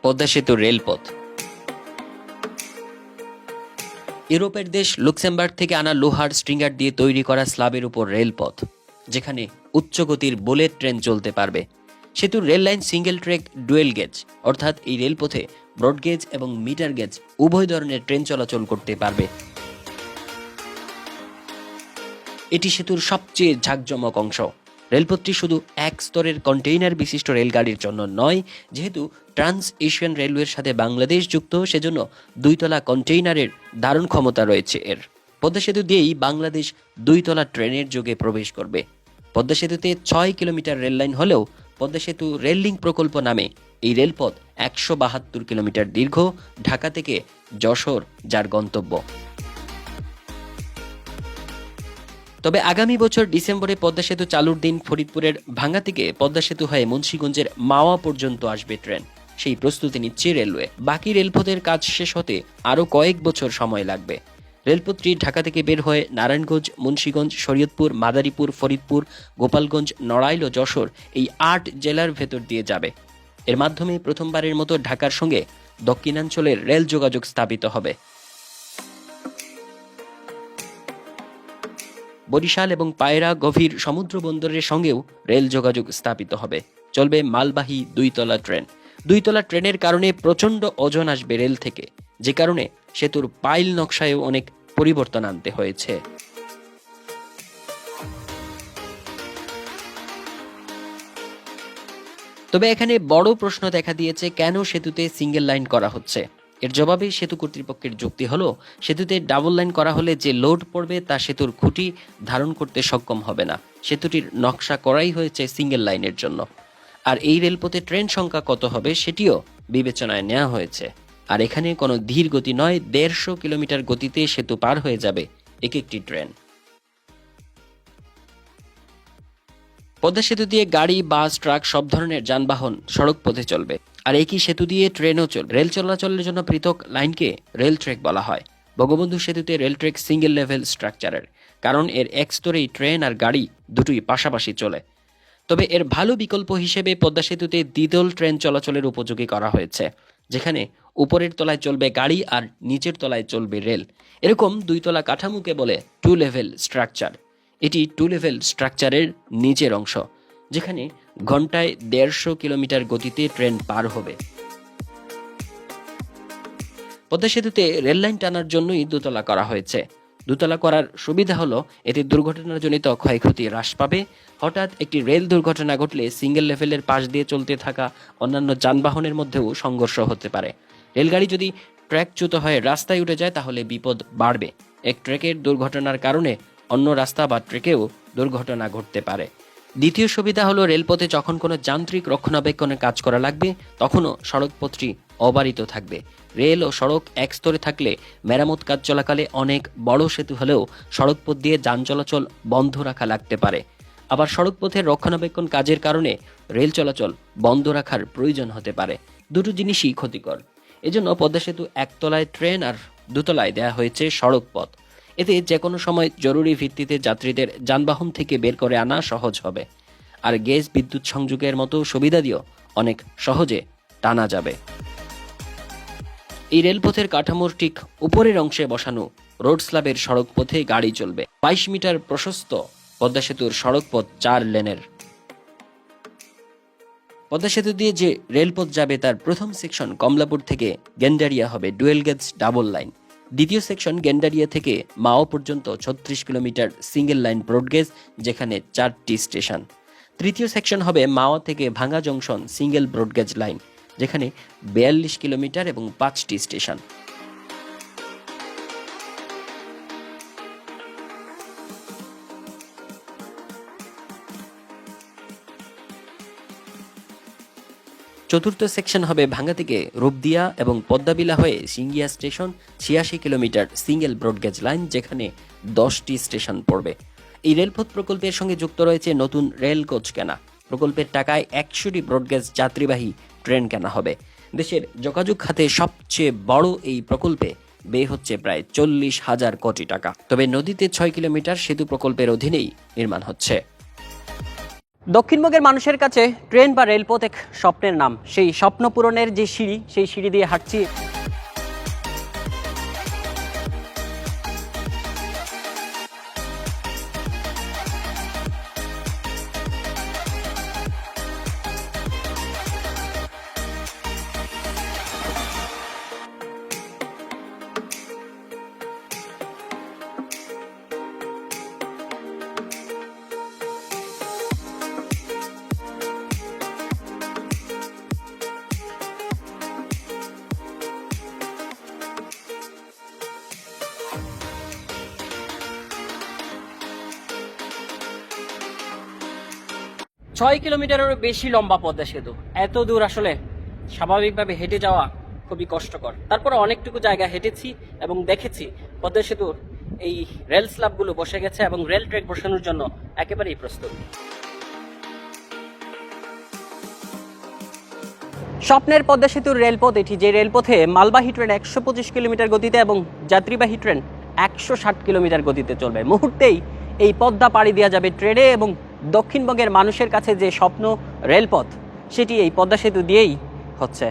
পদ্মা সেতু রেলপথ। ইউরোপের দেশ লুক্সেমবার্গ থেকে আনা লোহার স্ট্রিঙ্গার দিয়ে তৈরি করা স্ল্যাবের উপর রেলপথ, যেখানে উচ্চ গতির বুলেট ট্রেন চলতে পারবে। সেতুর rail line single track dual gauge, অর্থাৎ এই রেলপথে ব্রডগেজ এবং মিটার গেজ উভয় ধরনের ট্রেন চলাচল করতে পারবে। এটি সেতুর সবচেয়ে ঝাঁকজমক অংশ। রেলপথটি শুধু এক স্তরের কন্টেইনার বিশিষ্ট রেলগাড়ির জন্য নয়, যেহেতু ট্রান্স এশিয়ান রেলওয়ের সাথে বাংলাদেশ যুক্ত, সেজন্য দুইতলা কন্টেইনারের ধারণ ক্ষমতা রয়েছে এর। পদ্মা সেতু দিয়েই বাংলাদেশ দুইতলা ট্রেনের যোগে প্রবেশ করবে। পদ্মা সেতুতে ৬ কিলোমিটার রেল লাইন হলেও পদ্মা সেতু রেল লিঙ্ক প্রকল্প নামে এই রেলপথ ১৭২ কিলোমিটার দীর্ঘ, ঢাকা থেকে যশোর যার গন্তব্য। তবে আগামী বছর ডিসেম্বরে পদ্মা সেতু চালুর দিন ফরিদপুরের ভাঙ্গা থেকে পদ্মা সেতু হয়ে মুন্সিগঞ্জের মাওয়া পর্যন্ত আসবে ট্রেন। সেই প্রস্তুতি নিচ্ছে রেলওয়ে। বাকি রেলপথের কাজ শেষ হতে আরও কয়েক বছর সময় লাগবে। রেলপথটি ঢাকা থেকে বের হয়ে নারায়ণগঞ্জ, মুন্সিগঞ্জ, শরীয়তপুর, মাদারীপুর, ফরিদপুর, গোপালগঞ্জ, নড়াইল ও যশোর এই ৮ জেলার ভেতর দিয়ে যাবে। এর মাধ্যমে প্রথমবারের মতো ঢাকার সঙ্গে দক্ষিণাঞ্চলের রেল যোগাযোগ স্থাপিত হবে। বরিশাল এবং পায়রা গভীর সমুদ্র বন্দরের সঙ্গেও রেল যোগাযোগ স্থাপিত হবে। চলবে মালবাহী দুইতলা ট্রেন। দুইতলা ট্রেনের কারণে প্রচণ্ড ওজন আসবে রেল থেকে, যে কারণে সেতুর পাইল নকশায়ও অনেক পরিবর্তন আনতে হয়েছে। তবে এখানে বড় প্রশ্ন দেখা দিয়েছে, কেন সেতুতে সিঙ্গেল লাইন করা হচ্ছে। এর জবাবে সেতু কর্তৃপক্ষের যুক্তি হলো, সেতুতে ডাবল লাইন করা হলে যে লোড পড়বে তা সেতুর খুঁটি ধারণ করতে সক্ষম হবে না। সেতুটির নকশা করাই হয়েছে সিঙ্গেল লাইনের জন্য। আর এই রেলপথে ট্রেন সংখ্যা কত হবে সেটিও বিবেচনায় নেওয়া হয়েছে। আর এখানে কোনো ধীর গতি নয়, ১৫০ কিলোমিটার গতিতে সেতু পার হয়ে যাবে এক একটি ট্রেন। পদ্মা সেতু দিয়ে গাড়ি, বাস, ট্রাক সব ধরনের যানবাহন সড়ক পথে চলবে। আর একই সেতু দিয়ে ট্রেনও চলবে। রেল চলাচলের জন্য পৃথক লাইনকে রেল ট্র্যাক বলা হয়। বঙ্গবন্ধু সেতুতে রেল ট্র্যাক সিঙ্গেল লেভেল স্ট্রাকচারের, কারণ এর এক স্তরেই ট্রেন আর গাড়ি দুটোই পাশাপাশি চলে। তবে এর ভালো বিকল্প হিসেবে পদ্মা সেতুতে দ্বিতল ট্রেন চলাচলের উপযোগী করা হয়েছে, যেখানে উপরের তলায় চলবে গাড়ি আর নিচের তলায় চলবে রেল। এরকম দুইতলা কাঠামোকে বলে টু লেভেল স্ট্রাকচার। এটি টু লেভেল স্ট্রাকচারের নিচের অংশ, যেখানে ঘন্টায় ১৫০ কিলোমিটার গতিতে ট্রেন পার হবে। পদ্মা সেতুতে রেল লাইন টানার জন্যই দোতলা করা হয়েছে। দোতলা করার সুবিধা হলো, এতে দুর্ঘটনাজনিত ক্ষয়ক্ষতি হ্রাস পাবে। হঠাৎ একটি রেল দুর্ঘটনা ঘটলে সিঙ্গেল লেভেলের পাশ দিয়ে চলতে থাকা অন্যান্য যানবাহনের মধ্যেও সংঘর্ষ হতে পারে। রেলগাড়ি যদি ট্র্যাকচ্যুত হয়ে রাস্তায় উঠে যায় তাহলে বিপদ বাড়বে। এক ট্র্যাকের দুর্ঘটনার কারণে অন্য রাস্তা বা ট্র্যাকেও দুর্ঘটনা ঘটতে পারে। দ্বিতীয় সুবিধা হলো, রেলপথে যখন কোনো যান্ত্রিক রক্ষণাবেক্ষণের কাজ করা লাগবে তখনও সড়কপথটি অবারিত থাকবে। রেল ও সড়ক এক স্তরে থাকলে মেরামত কাজ চলাকালে অনেক বড় সেতু হলেও সড়কপথ দিয়ে যান চলাচল বন্ধ রাখা লাগতে পারে। আবার সড়কপথের রক্ষণাবেক্ষণ কাজের কারণে রেল চলাচল বন্ধ রাখার প্রয়োজন হতে পারে। দুটো জিনিসই ক্ষতিকর। এজন্য পদ্মা সেতু একতলায় ট্রেন আর দুতলায় দেয়া হয়েছে সড়ক পথ। এতে যে কোনো সময় জরুরি ভিত্তিতে যাত্রীদের যানবাহন থেকে বের করে আনা সহজ হবে। আর গ্যাস বিদ্যুৎ সংযোগের মতো সুবিধা দিয়েও অনেক সহজে টানা যাবে। এই রেলপথের কাঠামোর ঠিক উপরের অংশে বসানো রোড স্ল্যাবের সড়ক পথে গাড়ি চলবে। ২২ মিটার প্রশস্ত পদ্মা সেতুর সড়কপথ ৪ লেনের। পদ্মা সেতু দিয়ে যে রেলপথ যাবে তার প্রথম সেকশন কমলাপুর থেকে গেন্ডারিয়া হবে ডুয়েল গেজ ডাবল লাইন। দ্বিতীয় সেকশন গেন্ডারিয়া থেকে মাও পর্যন্ত ৩৬ কিলোমিটার সিঙ্গেল লাইন ব্রডগেজ, যেখানে ৪টি স্টেশন। তৃতীয় সেকশন হবে মাওয়া থেকে ভাঙ্গা জংশন সিঙ্গেল ব্রডগেজ লাইন, যেখানে ৪২ কিলোমিটার এবং ৫টি স্টেশন। চতুর্থ সেকশন হবে ভাঙ্গা থেকে রূপদিয়া এবং পদ্মাবিলা হয়ে Singia station, ৮৬ kilometre single broad gauge line, যেখানে ১০টি স্টেশন পড়বে। এই রেলপথ প্রকল্পের সঙ্গে যুক্ত রয়েছে নতুন রেল কোচ কেনা। প্রকল্পের টাকায় ১০০টি ব্রডগেজ যাত্রীবাহী ট্রেন কেনা হবে। দেশের যোগাযোগ খাতে সবচেয়ে বড় এই প্রকল্পে ব্যয় হচ্ছে প্রায় ৪০,০০০ কোটি টাকা। তবে নদীতে ৬ কিলোমিটার সেতু প্রকল্পের অধীনেই নির্মাণ হচ্ছে। দক্ষিণবঙ্গের মানুষের কাছে ট্রেন বা রেলপথ এক স্বপ্নের নাম। সেই স্বপ্ন পূরণের যে সিঁড়ি, সেই সিঁড়ি দিয়ে হাঁটছি। 6 কিলোমিটারেরও বেশি লম্বা পদ্মা সেতু। এত দূর আসলে স্বাভাবিকভাবে হেঁটে যাওয়া খুবই কষ্টকর। তারপরে অনেকটুকু জায়গা হেঁটেছি এবং দেখেছি পদ্মা সেতুর এই রেল স্ল্যাবগুলো বসে গেছে এবং রেল ট্র্যাক বসানোর জন্য একেবারেই প্রস্তুত। স্বপ্নের পদ্মা সেতুর রেলপথ এটি, যে রেলপথে মালবাহী ট্রেন 125 কিলোমিটার গতিতে এবং যাত্রীবাহী ট্রেন 160 কিলোমিটার গতিতে চলবে। মুহূর্তেই এই পদ্মা পাড়ি দেওয়া যাবে ট্রেনে এবং দক্ষিণবঙ্গের মানুষের কাছে যে স্বপ্ন রেলপথ, সেটি এই পদ্মা সেতু দিয়েই হচ্ছে।